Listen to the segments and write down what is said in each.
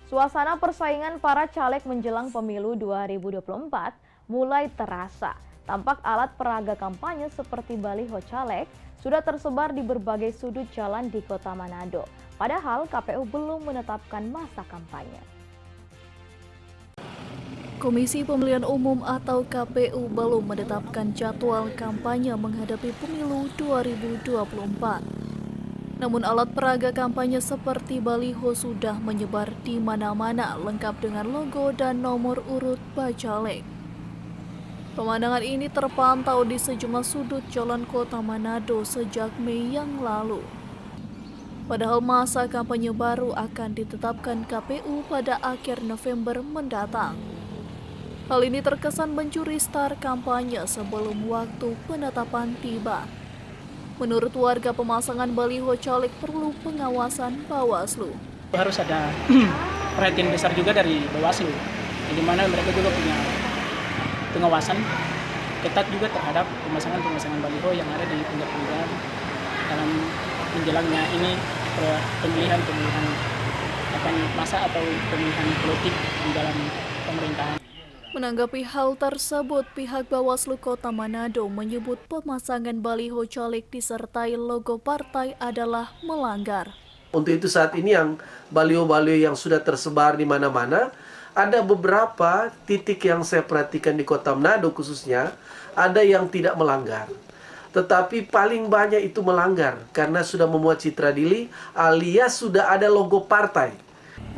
Suasana persaingan para caleg menjelang pemilu 2024 mulai terasa. Tampak alat peraga kampanye seperti baliho caleg sudah tersebar di berbagai sudut jalan di Kota Manado. Padahal KPU belum menetapkan masa kampanye. Komisi Pemilihan Umum atau KPU belum menetapkan jadwal kampanye menghadapi pemilu 2024. Namun alat peraga kampanye seperti baliho sudah menyebar di mana-mana lengkap dengan logo dan nomor urut bacalek. Pemandangan ini terpantau di sejumlah sudut jalan Kota Manado sejak Mei yang lalu. Padahal masa kampanye baru akan ditetapkan KPU pada akhir November mendatang. Hal ini terkesan mencuri star kampanye sebelum waktu penetapan tiba. Menurut warga, pemasangan baliho caleg perlu pengawasan Bawaslu. Harus ada perhatian besar juga dari Bawaslu, di mana mereka juga punya pengawasan ketat juga terhadap pemasangan baliho yang ada di pinggir-pinggir dalam menjelangnya ini pemilihan akan masa atau pemilihan politik di dalam pemerintahan. Menanggapi hal tersebut, pihak Bawaslu Kota Manado menyebut pemasangan baliho caleg disertai logo partai adalah melanggar. Untuk itu saat ini yang baliho-baliho yang sudah tersebar di mana-mana, ada beberapa titik yang saya perhatikan di Kota Manado khususnya, ada yang tidak melanggar. Tetapi paling banyak itu melanggar karena sudah memuat citra diri alias sudah ada logo partai.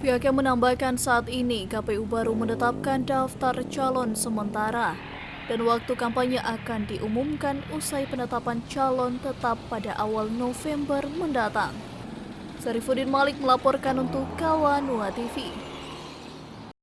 Pihaknya menambahkan saat ini KPU baru menetapkan daftar calon sementara dan waktu kampanye akan diumumkan usai penetapan calon tetap pada awal November mendatang. Sarifuddin Malik melaporkan untuk Kawanua TV.